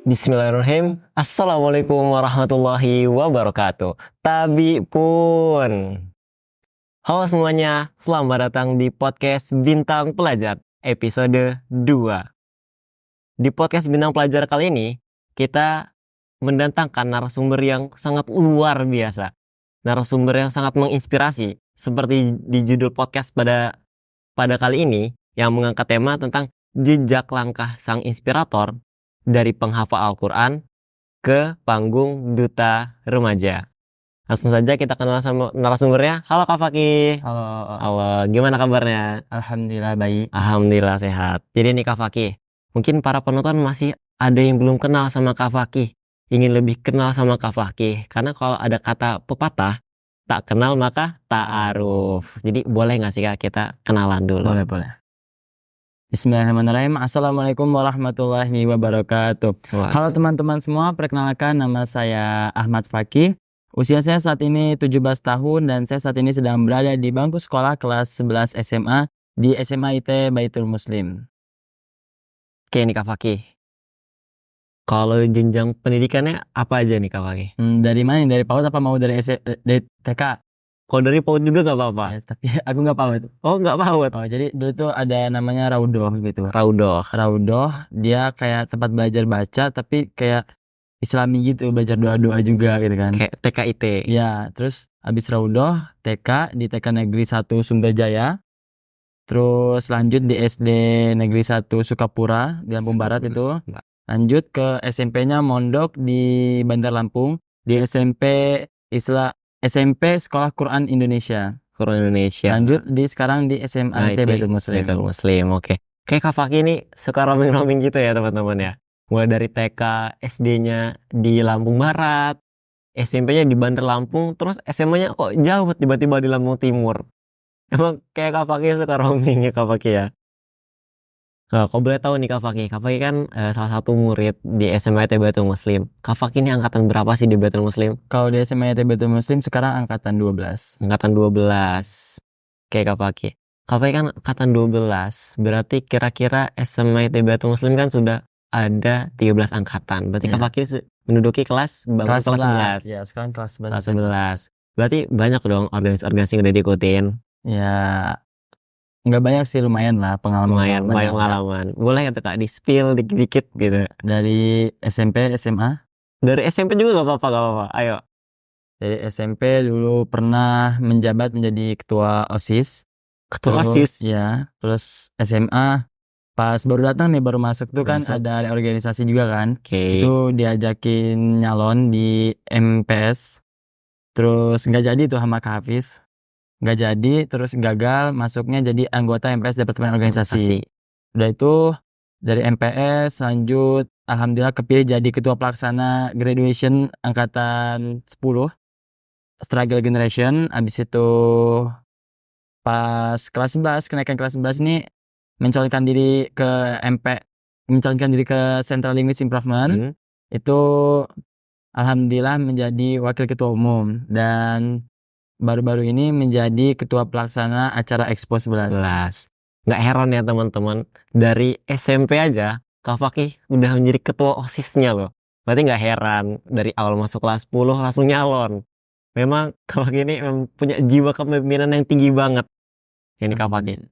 Bismillahirrahmanirrahim. Assalamualaikum warahmatullahi wabarakatuh. Tabi pun. Halo semuanya, selamat datang di podcast Bintang Pelajar episode 2. Di podcast Bintang Pelajar kali ini, kita mendatangkan narasumber yang sangat luar biasa. Narasumber yang sangat menginspirasi, seperti di judul podcast pada kali ini, yang mengangkat tema tentang jejak langkah sang inspirator dari penghafal Al-Quran ke panggung duta remaja. Langsung saja kita kenal sama narasumbernya. Halo Kak Fakih. Halo, Gimana kabarnya? alhamdulillah baik. Alhamdulillah sehat. Jadi nih Kak Fakih, mungkin para penonton masih ada yang belum kenal sama Kak Fakih, ingin lebih kenal sama Kak Fakih. Karena kalau ada kata pepatah, tak kenal maka ta'aruf. Jadi boleh nggak sih Kak kita kenalan dulu? Boleh. Bismillahirrahmanirrahim. Assalamualaikum warahmatullahi wabarakatuh. Halo teman-teman semua, perkenalkan nama saya Ahmad Fakih. Usia saya saat ini 17 tahun dan saya saat ini sedang berada di bangku sekolah kelas 11 SMA di SMA IT Baitul Muslim. Oke nih Kak Fakih, kalau jenjang pendidikannya apa aja nih Kak Fakih? Dari mana nih? Dari PAUD apa mau dari TK? Kalau dari PAUD juga gak apa-apa. Ya, tapi aku nggak PAUD. Oh nggak PAUD. Oh, jadi dulu tuh ada namanya Raudoh gitu. Raudoh. Dia kayak tempat belajar baca tapi kayak Islami gitu, belajar doa-doa juga gitu kan. Kayak TKIT. Ya, terus habis Raudoh, TK di TK Negeri 1 Sumberjaya. Terus lanjut di SD Negeri 1 Sukapura di Lampung Barat itu. Lanjut ke SMP-nya mondok di Bandar Lampung, di SMP Sekolah Quran Indonesia. Lanjut sekarang di SMA IT Baitul Muslim. Oke. Kayak Kak Fakih ini suka roaming-roaming gitu ya teman-teman ya. Mulai dari TK, SD-nya di Lampung Barat, SMP-nya di Bandar Lampung, terus SMA-nya kok jauh tiba-tiba di Lampung Timur. Emang kayak Kak Fakih suka roaming ya Kak Fakih ya. Nah, kalau boleh tahu nih Kak Fakih kan salah satu murid di SMA IT Baitul Muslim. Kak Fakih ini angkatan berapa sih di Baitul Muslim? Kalau di SMA IT Baitul Muslim sekarang angkatan 12. Angkatan 12. Oke Kak Fakih. Kak Fakih kan angkatan 12. Berarti kira-kira SMA IT Baitul Muslim kan sudah ada 13 angkatan. Berarti Kak Fakih menduduki kelas 11. Ya, sekarang kelas 11. Kelas 11. Berarti banyak dong organisasi-organisasi yang udah diikutin. Ya, nggak banyak sih, lumayan lah Lumayan pengalaman. Boleh ya Kak di-spill dikit-dikit gitu. Dari SMP, SMA. Dari SMP juga gak apa-apa. Ayo. Dari SMP dulu pernah menjabat menjadi ketua OSIS. Ketua OSIS? Ya, terus SMA pas baru datang nih, baru masuk tuh kan ada organisasi juga kan. Itu diajakin nyalon di MPS. Terus nggak jadi tuh sama Kak Hafiz. Nggak jadi, terus gagal masuknya jadi anggota MPS Departemen Organisasi. Udah itu dari MPS lanjut, alhamdulillah kepilih jadi ketua pelaksana graduation angkatan 10 Struggle Generation. Abis itu pas kelas 11, kenaikan kelas 11 ini mencalonkan diri ke Central Language Improvement. Itu alhamdulillah menjadi wakil ketua umum dan baru-baru ini menjadi ketua pelaksana acara Expo 11. Nggak heran ya teman-teman, dari SMP aja Kak Fakih udah menjadi ketua OSIS-nya loh. Berarti nggak heran dari awal masuk kelas 10 langsung nyalon. Memang Kak Fakih ini punya jiwa kepemimpinan yang tinggi banget. Ini Kak Fakih.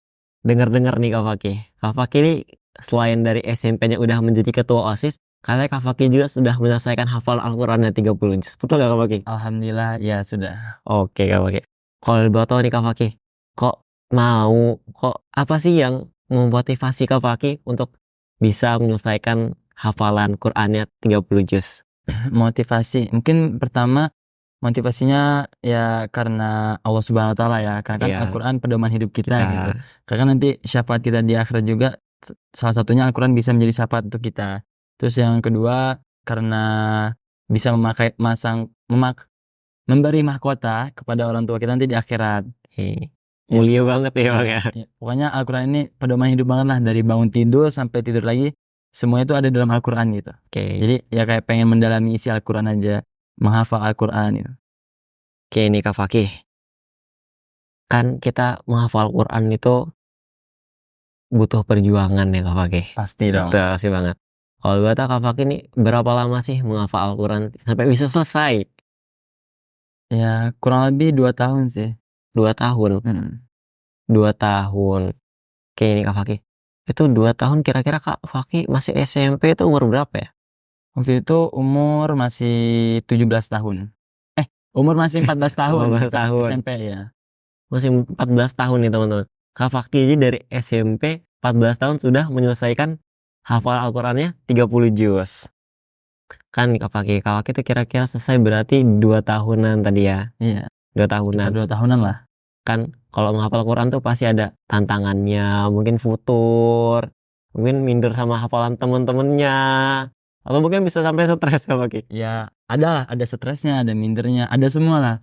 Dengar-dengar nih Kak Fakih ini selain dari SMP-nya udah menjadi ketua OSIS, katanya Kak Fakih juga sudah menyelesaikan hafal Al-Qurannya 30 juz. Betul gak Kak Fakih? Alhamdulillah, ya sudah. Oke Kak Fakih. Kalau boleh tahu nih Kak Fakih, apa sih yang memotivasi Kak Fakih untuk bisa menyelesaikan hafalan Qurannya 30 juz? Motivasi, mungkin pertama motivasinya ya karena Allah Subhanahu wa Ta'ala ya, karena kan Al-Quran pedoman hidup kita gitu. Karena nanti syafaat kita di akhirat juga, salah satunya Al-Quran bisa menjadi syafaat untuk kita. Terus yang kedua karena bisa memberi mahkota kepada orang tua kita nanti di akhirat. Mulia banget ya Bang ya. Pokoknya Al-Quran ini pedoman hidup banget lah, dari bangun tidur sampai tidur lagi semuanya itu ada dalam Al-Quran gitu. Jadi ya kayak pengen mendalami isi Al-Quran aja, menghafal Al-Quran gitu. Oke nih Kak Fakih, kan kita menghafal Al-Quran itu butuh perjuangan ya Kak Fakih. Pasti dong. Pasti banget. Kalau gue tahu Kak Fakih nih berapa lama sih menghafal Al-Quran sampai bisa selesai? Ya kurang lebih 2 tahun sih. 2 tahun. Mm. 2 tahun. Oke ini Kak Fakih. Itu 2 tahun kira-kira Kak Fakih masih SMP itu umur berapa ya? Waktu itu umur masih 17 tahun. Umur masih 14 tahun 14 pas tahun. SMP ya. Masih 14 tahun nih teman-teman. Kak Fakih aja dari SMP 14 tahun sudah menyelesaikan hafal Al-Qurannya 30 juz. Kan Kak Fakih itu kira-kira selesai berarti 2 tahunan tadi ya. Iya. 2 Sekitar tahunan. 2 tahunan lah. Kan kalau menghafal Quran tuh pasti ada tantangannya, mungkin futur, mungkin minder sama hafalan temen-temennya, atau mungkin bisa sampai stres Kak Fakih. Ya ada stresnya, ada mindernya, ada semua lah.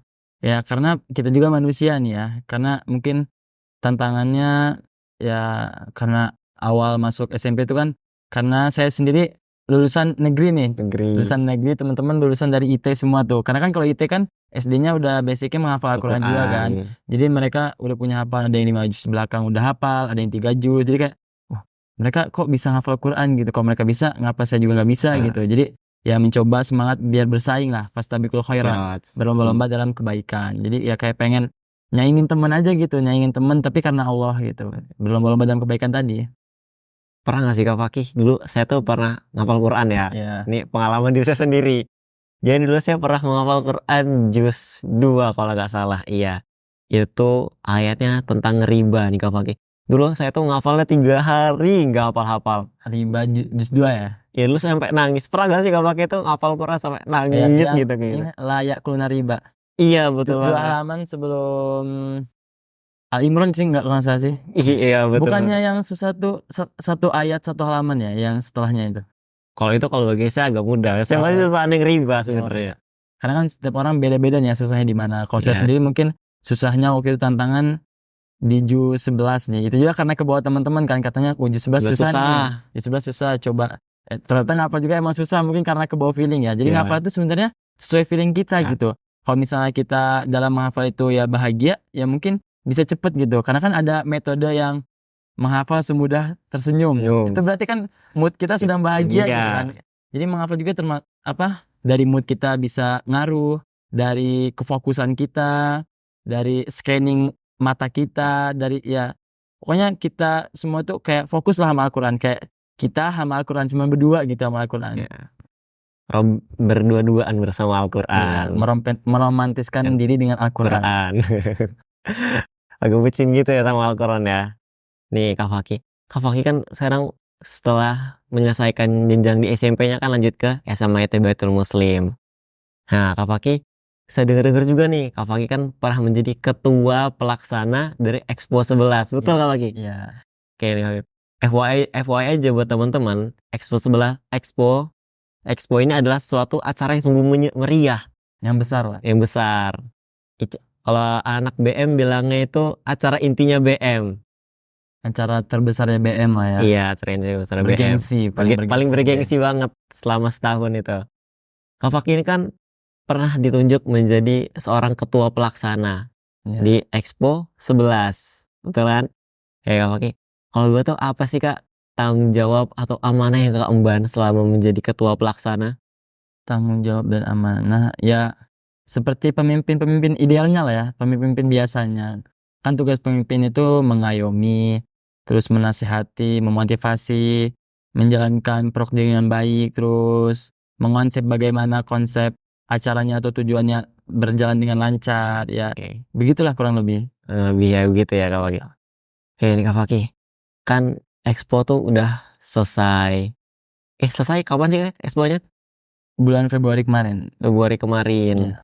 Ya karena kita juga manusia nih ya. Karena mungkin tantangannya ya karena awal masuk SMP itu kan karena saya sendiri lulusan negeri nih. Negeri. Lulusan negeri, teman-teman lulusan dari IT semua tuh. Karena kan kalau IT kan SD-nya udah basicnya menghafal Al-Quran juga kan. Jadi mereka udah punya hafal, ada yang 5 juz belakang udah hafal, ada yang 3 juz. Jadi kayak wah, mereka kok bisa hafal Quran gitu. Kalau mereka bisa, ngapa saya juga nggak bisa gitu. Jadi ya mencoba semangat biar bersaing lah, fastabiqul khairat, berlomba-lomba dalam kebaikan. Jadi ya kayak pengen nyaingin temen aja gitu, nyaingin temen tapi karena Allah gitu, berlomba-lomba dalam kebaikan tadi. Pernah gak sih Kak Fakih? Dulu saya tuh pernah ngapal Quran ya. Ya. Ini pengalaman diri saya sendiri. Jadi dulu saya pernah menghafal Quran juz 2 kalau nggak salah. Iya. Itu ayatnya tentang riba nih Kak Fakih. Dulu saya tuh ngafalnya 3 hari nggak hafal-hafal. Riba juz 2 ya. Ya dulu sampai nangis. Pernah gak sih Kak Fakih tuh ngafal Quran sampai nangis yang gitu gitu? ini layak kuluna riba. Iya betul 2 banget. halaman sebelum Al-Imran sih nggak kalau nggak salah sih. Iya betul. Bukannya yang susah tuh satu ayat 1 halaman ya, yang setelahnya itu. Kalau bagi saya agak mudah. Saya masih susah nih riba sebenarnya. Karena kan setiap orang beda-beda nih ya susahnya di mana. Kalau saya sendiri mungkin susahnya waktu itu tantangan di juz 11 nih. Itu juga karena ke bawah teman-teman kan katanya juz 11 susah nih. Juz 11 susah, coba ternyata ngapal juga emang susah mungkin karena ke bawah feeling ya. Jadi ngapal itu sebenarnya sesuai feeling kita gitu. Kalau misalnya kita dalam menghafal itu ya bahagia, ya mungkin bisa cepet gitu. Karena kan ada metode yang menghafal semudah tersenyum. Itu berarti kan mood kita sedang bahagia gitu kan. Jadi menghafal juga dari mood kita bisa ngaruh, dari kefokusan kita, dari scanning mata kita, dari ya pokoknya kita semua tuh kayak fokus lah sama Al-Quran, kayak kita sama Al-Quran cuma berdua gitu sama Al-Quran. Berdua-duaan bersama Al-Quran. Meromantiskan diri dengan Al-Quran. Agak bucin gitu ya sama Al-Quran ya. Nih Kak Fakih kan sekarang setelah menyelesaikan jenjang di SMP-nya kan lanjut ke SMA Baitul Muslim. Nah Kak Fakih, saya dengar-dengar juga nih Kak Fakih kan pernah menjadi ketua pelaksana dari Expo 11. Betul Kak Fakih? Iya. Oke nih FYI aja buat teman-teman, Expo ini adalah suatu acara yang sungguh meriah. Yang besar lah. Yang besar. Kalau anak BM bilangnya itu acara intinya BM. Acara terbesarnya BM lah ya. Iya, acara intinya terbesar bergengsi, BM. Paling bergengsi banget selama setahun itu. Kak Fakih ini kan pernah ditunjuk menjadi seorang ketua pelaksana di Expo 11. Betul kan? Ya Kak Fakih. Kalau gue tuh apa sih Kak tanggung jawab atau amanah yang Kakak emban selama menjadi ketua pelaksana? Tanggung jawab dan amanah ya seperti pemimpin idealnya lah ya, pemimpin biasanya. Kan tugas pemimpin itu mengayomi, terus menasihati, memotivasi, menjalankan program dengan baik, terus mengonsep bagaimana konsep acaranya atau tujuannya berjalan dengan lancar ya. Begitulah kurang lebih. Lebih ya begitu ya Kak Fakih. Oke nih Kak Fakih. Kan Expo tuh udah selesai. Selesai kapan sih Expo-nya? Bulan Februari kemarin. Ya.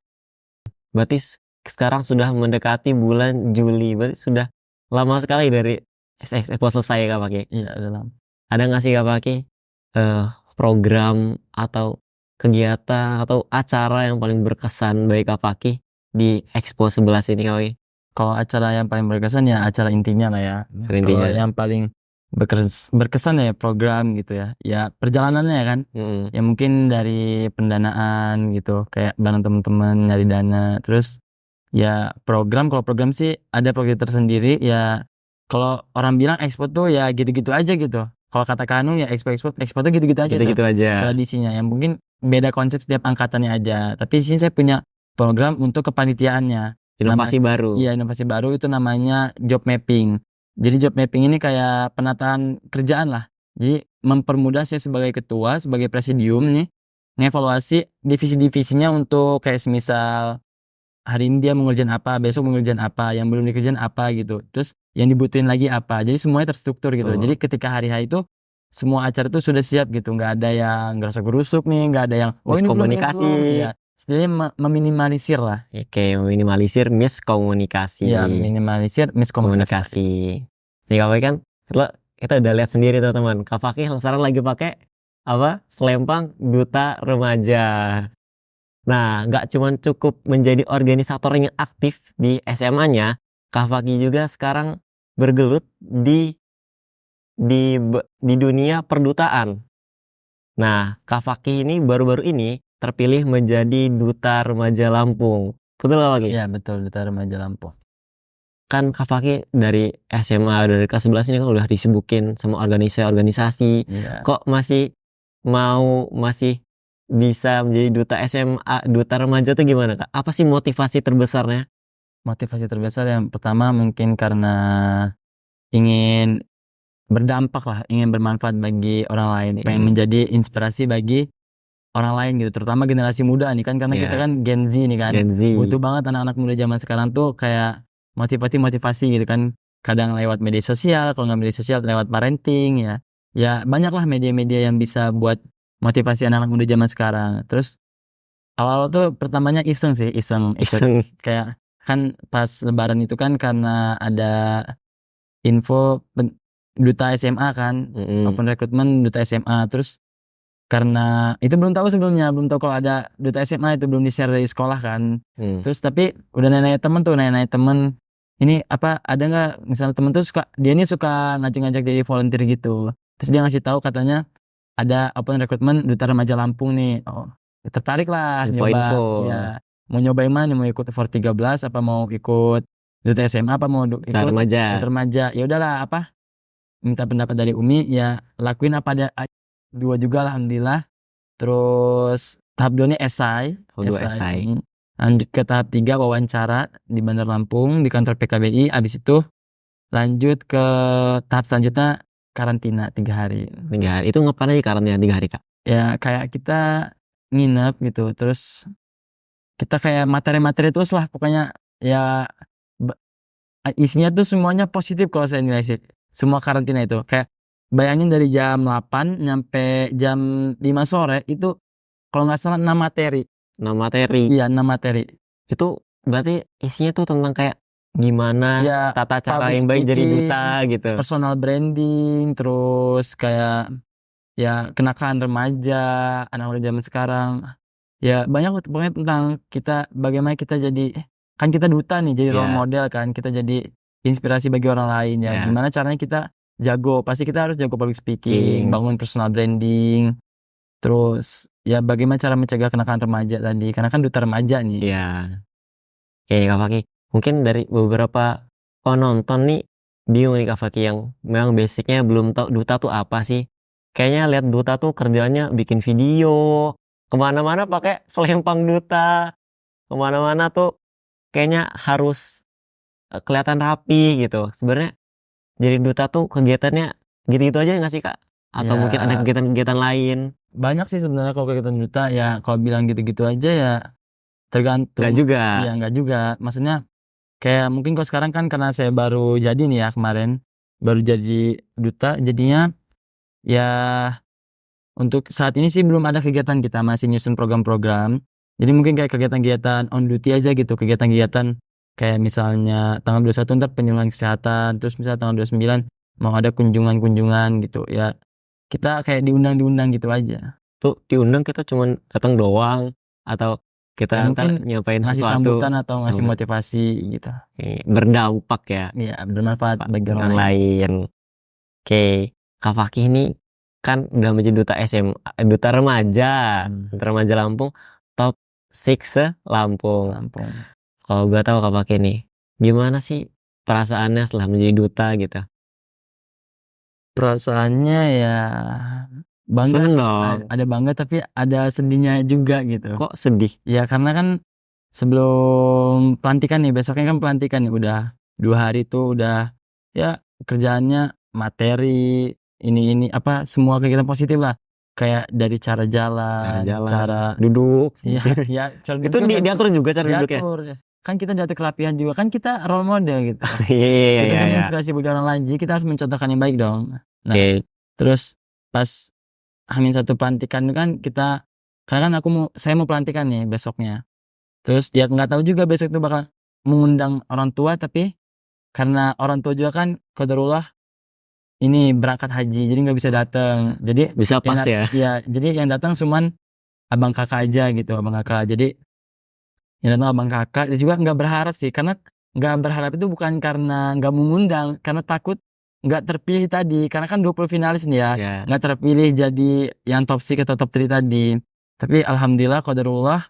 Berarti sekarang sudah mendekati bulan Juli. Berarti sudah lama sekali dari Expo selesai Kak Fakih. Iya, udah lama. Ada nggak sih Kak Fakih program atau kegiatan atau acara yang paling berkesan bagi Kak Fakih di Expo 11 ini Kak Fakih? Kalau acara yang paling berkesan ya acara intinya lah ya. Kalau yang paling berkesan ya program gitu ya. Ya perjalanannya ya kan. Ya mungkin dari pendanaan gitu, kayak bareng teman-teman nyari dana. Terus ya kalau program sih ada program tersendiri ya. Kalau orang bilang Expo tuh ya gitu-gitu aja gitu. Kalau kata Kanu ya expo tuh gitu-gitu aja tuh Gitu-gitu aja. tradisinya. Yang mungkin beda konsep setiap angkatannya aja. Tapi di sini saya punya program untuk kepanitiaannya. Inovasi baru. Iya, inovasi baru itu namanya job mapping. Jadi job mapping ini kayak penataan kerjaan lah. Jadi mempermudah saya sebagai ketua, sebagai presidium nih, ngevaluasi divisi-divisinya untuk kayak semisal hari ini dia mau ngerjain apa, besok mau ngerjain apa, yang belum dikerjain apa gitu. Terus yang dibutuhin lagi apa. Jadi semuanya terstruktur gitu. Oh. Jadi ketika hari-hari itu semua acara itu sudah siap gitu. Nggak ada yang gerusuk-gerusuk nih, nggak ada yang ini belum, Miskomunikasi. Iya. Setidaknya meminimalisir lah. Oke, meminimalisir miskomunikasi. Iya, minimalisir miskomunikasi. Nih Kak Fakih kan kita udah lihat sendiri teman-teman. Kak Fakih sekarang lagi pakai apa? Selempang Duta Remaja. Nah, nggak cuma cukup menjadi organisator yang aktif di SMA-nya, Kak Fakih juga sekarang bergelut di dunia perdutaan. Nah, Kak Fakih ini baru-baru ini terpilih menjadi Duta Remaja Lampung. Betul Kak Fakih? Iya, betul, Duta Remaja Lampung. Kan Kak Fakih dari SMA, dari kelas 11 ini kan udah disibukin sama organisasi. Iya. Kok masih bisa menjadi Duta SMA, Duta Remaja tuh gimana Kak? Apa sih motivasi terbesarnya? Motivasi terbesar yang pertama mungkin karena ingin berdampak lah, ingin bermanfaat bagi orang lain, pengen menjadi inspirasi bagi orang lain gitu, terutama generasi muda nih kan, karena Iya. kita kan Gen Z nih kan, Gen Z. butuh banget anak-anak muda zaman sekarang tuh kayak motivasi gitu kan, kadang lewat media sosial, kalau nggak media sosial lewat parenting ya banyak lah media-media yang bisa buat motivasi anak-anak muda zaman sekarang. Terus awal tuh pertamanya iseng kayak kan pas lebaran itu kan karena ada info duta SMA kan, open recruitment duta SMA. Terus karena itu belum tahu sebelumnya, belum tahu kalau ada duta SMA, itu belum di-share dari sekolah kan. Terus tapi udah nanya temen, ini apa ada nggak, misalnya temen tuh dia ini suka ngajak-ngajak jadi volunteer gitu. Terus dia ngasih tahu katanya ada open recruitment Duta Remaja Lampung nih. Oh, tertarik lah nyoba. Ya, mau nyoba yang mana? Mau ikut for 13 apa mau ikut Duta SMA apa mau ikut Duta Remaja? Ya udahlah, apa minta pendapat dari Umi, ya lakuin apa ada dua juga alhamdulillah. Terus tahap 2 nya esai. Lanjut ke tahap 3 wawancara di Bandar Lampung di kantor PKBI. Abis itu lanjut ke tahap selanjutnya karantina 3 hari. 3 hari. Itu ngapain aja karantina 3 hari Kak? Ya kayak kita nginep gitu, terus kita kayak materi-materi terus lah pokoknya, ya isinya tuh semuanya positif kalau saya nilai sih. Semua karantina itu kayak bayangin dari jam 8 nyampe jam 5 sore itu kalau nggak salah 6 materi. 6 materi? Iya, 6 materi. Itu berarti isinya tuh tentang kayak gimana ya, tata cara yang baik jadi duta gitu. Personal branding, terus kayak ya kenakaan remaja, anak-anak zaman sekarang. Ya banyak pokoknya tentang kita, bagaimana kita jadi, kan kita duta nih, jadi role model kan, kita jadi inspirasi bagi orang lain ya. Gimana caranya kita jago, pasti kita harus jago public speaking, bangun personal branding. Terus ya bagaimana cara mencegah kenakaan remaja tadi, karena kan duta remaja nih. Iya. Oke Kak Fakih, mungkin dari beberapa penonton nih bingung nih Kak Fakih yang memang basicnya belum tahu duta tuh apa sih. Kayaknya lihat duta tuh kerjanya bikin video, kemana-mana pakai selempang duta, kemana-mana tuh kayaknya harus kelihatan rapi gitu. Sebenarnya jadi duta tuh kegiatannya gitu-gitu aja nggak sih Kak? Atau mungkin ada kegiatan-kegiatan lain? Banyak sih sebenarnya kalau kegiatan duta ya. Kalau bilang gitu-gitu aja ya tergantung. Nggak juga. Iya nggak juga. Maksudnya kayak mungkin kalau sekarang kan karena saya baru jadi nih ya kemarin, baru jadi duta, jadinya ya untuk saat ini sih belum ada kegiatan, kita masih nyusun program-program. Jadi mungkin kayak kegiatan-kegiatan on duty aja gitu, kegiatan-kegiatan kayak misalnya tanggal 21 ntar penyuluhan kesehatan, terus misalnya tanggal 29 mau ada kunjungan-kunjungan gitu ya. Kita kayak diundang gitu aja. Tuh diundang kita cuma datang doang atau kita ya, mungkin nyampain ngasih sesuatu, sambutan atau ngasih motivasi gitu. Berdampak ya. Iya, bermanfaat bagi orang lain. Oke, Kak Fakih ini kan udah menjadi duta SMA, duta remaja, duta remaja Lampung, top 6 Lampung. Kalau gue tahu Kak Fakih nih, gimana sih perasaannya setelah menjadi duta gitu? Perasaannya ya bangga Seneng sih. dong. Ada bangga tapi ada sedihnya juga gitu. Kok sedih? Ya karena kan sebelum pelantikan nih, besoknya kan pelantikan nih, udah 2 hari tuh udah ya kerjaannya materi ini apa semua kegiatan positif lah, kayak dari cara jalan, cara duduk. ya ya cara Itu duduk kan diatur juga cara duduknya. diatur. Kan kita diatur kerapihan juga, kan kita role model gitu. Iya Kita iya jadi iya. inspirasi bagi orang lain, jadi kita harus mencontohkan yang baik dong. Nah, Oke. terus pas H-1 pelantikan itu kan karena kan saya mau pelantikan nih besoknya. Terus dia nggak tahu juga besok itu bakal mengundang orang tua, tapi karena orang tua juga kan qadarullah ini berangkat haji, jadi nggak bisa datang. Jadi Bisa pas ya. ya, jadi yang datang cuman abang kakak aja gitu, abang kakak. Jadi yang datang abang kakak, dia juga nggak berharap sih, karena nggak berharap itu bukan karena nggak mengundang, karena takut nggak terpilih tadi, karena kan 20 finalis nih ya, Ya. nggak terpilih jadi yang top 6 atau top 3 tadi. Tapi alhamdulillah qadarullah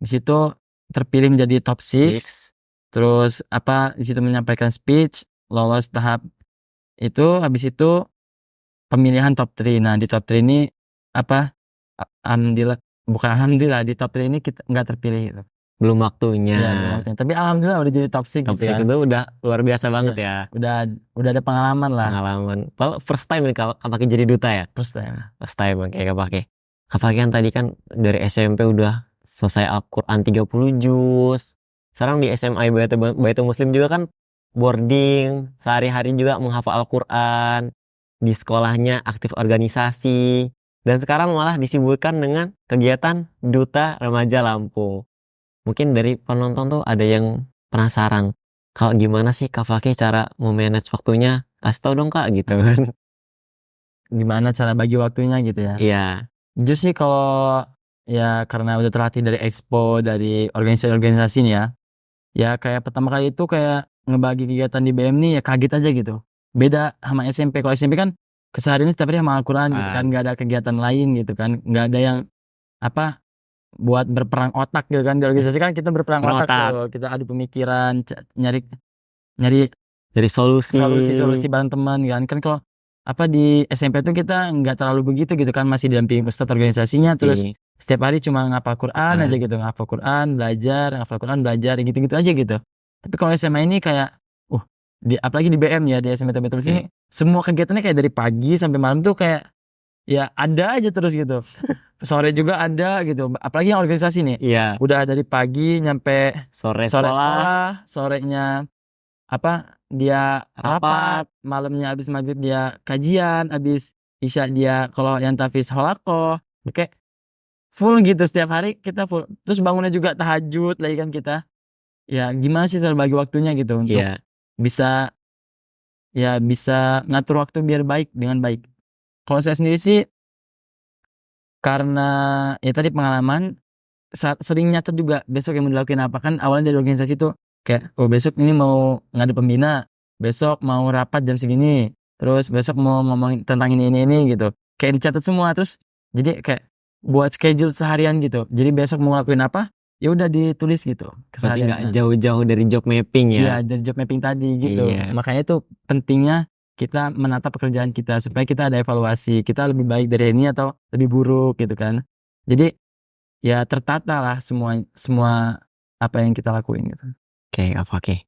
di situ terpilih menjadi top 6. Terus di situ menyampaikan speech, lolos tahap itu, habis itu pemilihan top 3. Nah, di top 3 ini alhamdulillah, bukan alhamdulillah, di top 3 ini kita nggak terpilih gitu. Belum waktunya. Iya, belum waktunya. Tapi alhamdulillah udah jadi top 6 Top gitu 6 kan. itu udah luar biasa banget ya. Udah ada pengalaman lah. Pengalaman. First time nih Kak Fakih jadi duta ya? First time. First time oke Kak Fakih. Kak Fakih kan tadi kan dari SMP udah selesai Al-Quran 30 juz. Sekarang di SMA Baitul Muslim juga kan boarding, sehari-hari juga menghafal Al-Quran, di sekolahnya aktif organisasi, dan sekarang malah disibukkan dengan kegiatan Duta Remaja Lampung. Mungkin dari penonton tuh ada yang penasaran, kalau gimana sih Kak Fakih cara memanage waktunya? Kasih tau dong Kak gitu kan. Gimana cara bagi waktunya gitu ya. Iya. Jujur sih kalau ya karena udah terlatih dari expo, dari organisasi-organisasi nih ya. Ya kayak pertama kali itu kayak ngebagi kegiatan di BM nih ya kaget aja gitu. Beda sama SMP. Kalau SMP kan kesehariannya setiap hari sama Al-Quran gitu kan, nggak ada kegiatan lain gitu kan, nggak ada yang buat berperang otak gitu kan. Di organisasi kan kita berperang otak tuh, kita adu pemikiran, nyari Dari solusi bareng teman kan kalau di SMP tuh kita nggak terlalu begitu gitu kan, masih didampingi ustadz organisasinya, terus setiap hari cuma ngapal Quran aja gitu, ngapal Quran belajar gitu-gitu aja gitu. Tapi kalau SMA ini kayak apalagi di BM ya, di SMA terus ini semua kegiatannya kayak dari pagi sampai malam tuh kayak ya ada aja terus gitu. Sore juga ada gitu, apalagi yang organisasi nih. Iya. Udah dari pagi nyampe Sore sekolah, sorenya dia rapat, malamnya habis maghrib dia kajian, habis isya dia kalau yang tahfiz halakoh, kayak full gitu setiap hari kita full. Terus bangunnya juga tahajud lagi kan kita. Ya gimana sih cara bagi waktunya gitu untuk bisa ngatur waktu biar dengan baik. Kalau saya sendiri sih karena ya tadi pengalaman, sering nyatet juga besok yang mau dilakuin apa. Kan awalnya dari organisasi tuh kayak besok ini mau ngadu pembina, besok mau rapat jam segini, terus besok mau ngomongin tentang ini gitu, kayak dicatat semua. Terus jadi kayak buat schedule seharian gitu, jadi besok mau ngelakuin apa ya udah ditulis gitu keseharian. Berarti nggak jauh-jauh dari job mapping ya? Iya, dari job mapping tadi gitu. Makanya itu pentingnya kita menata pekerjaan kita supaya kita ada evaluasi, kita lebih baik dari ini atau lebih buruk gitu kan. Jadi ya tertata lah semua apa yang kita lakuin gitu. Oke. Kak Fakih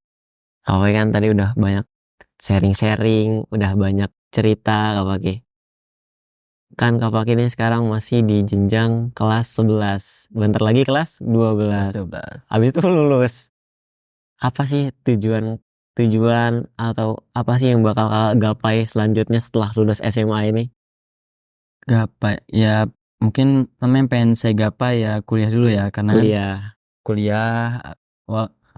kan tadi udah banyak sharing, udah banyak cerita Kak Fakih. Kan Kak Fakih ini sekarang masih di jenjang kelas 11. Bentar lagi kelas 12. Habis itu lulus. Apa sih tujuan atau apa sih yang bakal gapai selanjutnya setelah lulus SMA ini? Gapai ya mungkin yang pengen saya gapai ya kuliah dulu ya, karena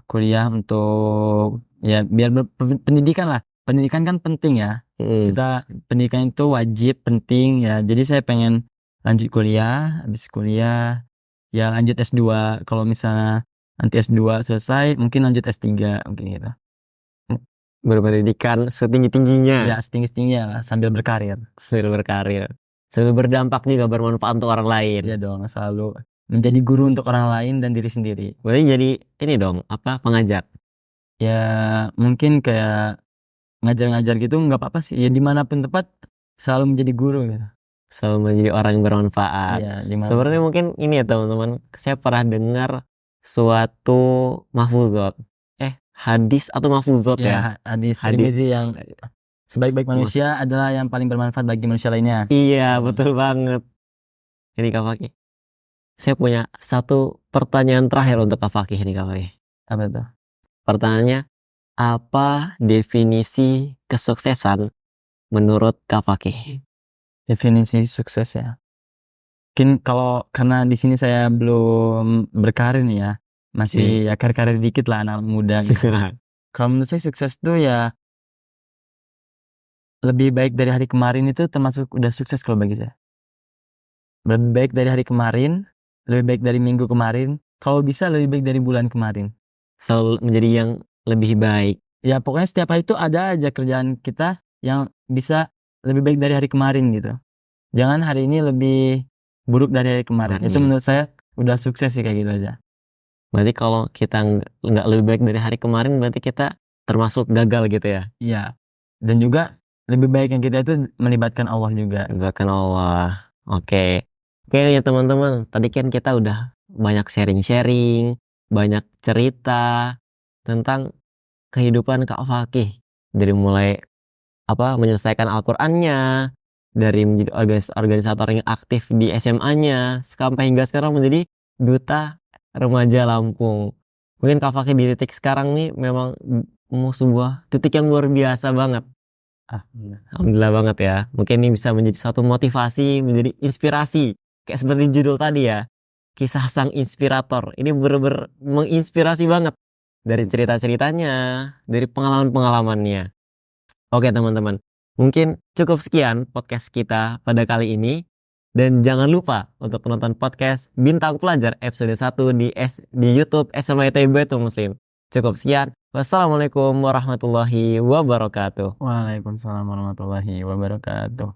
kuliah untuk ya biar pendidikan lah. Pendidikan kan penting ya. Kita pendidikan itu wajib, penting ya. Jadi saya pengen lanjut kuliah, habis kuliah ya lanjut S2. Kalau misalnya nanti S2 selesai mungkin lanjut S3 mungkin gitu. Berpendidikan setinggi-tingginya. Ya, setinggi-tingginya lah, sambil berkarir. Sambil berdampak juga, bermanfaat untuk orang lain. Iya dong, selalu menjadi guru untuk orang lain dan diri sendiri. Berarti jadi ini dong, pengajar? Ya mungkin kayak ngajar-ngajar gitu nggak apa-apa sih. Ya dimanapun tempat selalu menjadi guru gitu. Selalu menjadi orang yang bermanfaat. Iya, gimana? Sebenarnya mungkin ini ya teman-teman, saya pernah dengar suatu mahfuzot. Hadis atau mahfuzot ya? Hadis Hadis. Tirmizi yang sebaik-baik manusia adalah yang paling bermanfaat bagi manusia lainnya. Iya, betul banget. Ini Kak Fakih. Saya punya satu pertanyaan terakhir untuk Kak Fakih ini Kak Fakih. Apa tuh? Pertanyaannya, apa definisi kesuksesan menurut Kak Fakih? Definisi sukses ya. Mungkin kalau karena di sini saya belum berkarir nih ya, masih ya karir-karir dikit lah anak muda gitu. Kalau menurut saya sukses tuh ya lebih baik dari hari kemarin itu termasuk udah sukses kalau bagi saya. Lebih baik dari hari kemarin, lebih baik dari minggu kemarin, kalau bisa lebih baik dari bulan kemarin. Selalu menjadi yang lebih baik. Ya pokoknya setiap hari itu ada aja kerjaan kita yang bisa lebih baik dari hari kemarin gitu. Jangan hari ini lebih buruk dari hari kemarin. Itu menurut saya udah sukses sih kayak gitu aja. Berarti kalau kita nggak lebih baik dari hari kemarin, berarti kita termasuk gagal gitu ya? Iya. Dan juga lebih baik yang kita itu melibatkan Allah juga. Melibatkan Allah. Oke. Oke ya teman-teman. Tadi kan kita udah banyak sharing-sharing, banyak cerita tentang kehidupan Kak Fakih. Dari mulai menyelesaikan Al-Qur'annya, dari menjadi organisator yang aktif di SMA-nya, sampai hingga sekarang menjadi duta remaja Lampung. Mungkin Kak Fakih di titik sekarang nih memang sebuah titik yang luar biasa banget. Alhamdulillah banget ya. Mungkin ini bisa menjadi satu motivasi, menjadi inspirasi. Kayak seperti judul tadi ya. Kisah sang inspirator. Ini bener-bener menginspirasi banget. Dari cerita-ceritanya, dari pengalaman-pengalamannya. Oke teman-teman. Mungkin cukup sekian podcast kita pada kali ini. Dan jangan lupa untuk menonton podcast Bintang Pelajar episode 1 di YouTube SMA ITB Baitul Muslim. Cukup sekian. Wassalamualaikum warahmatullahi wabarakatuh. Waalaikumsalam warahmatullahi wabarakatuh.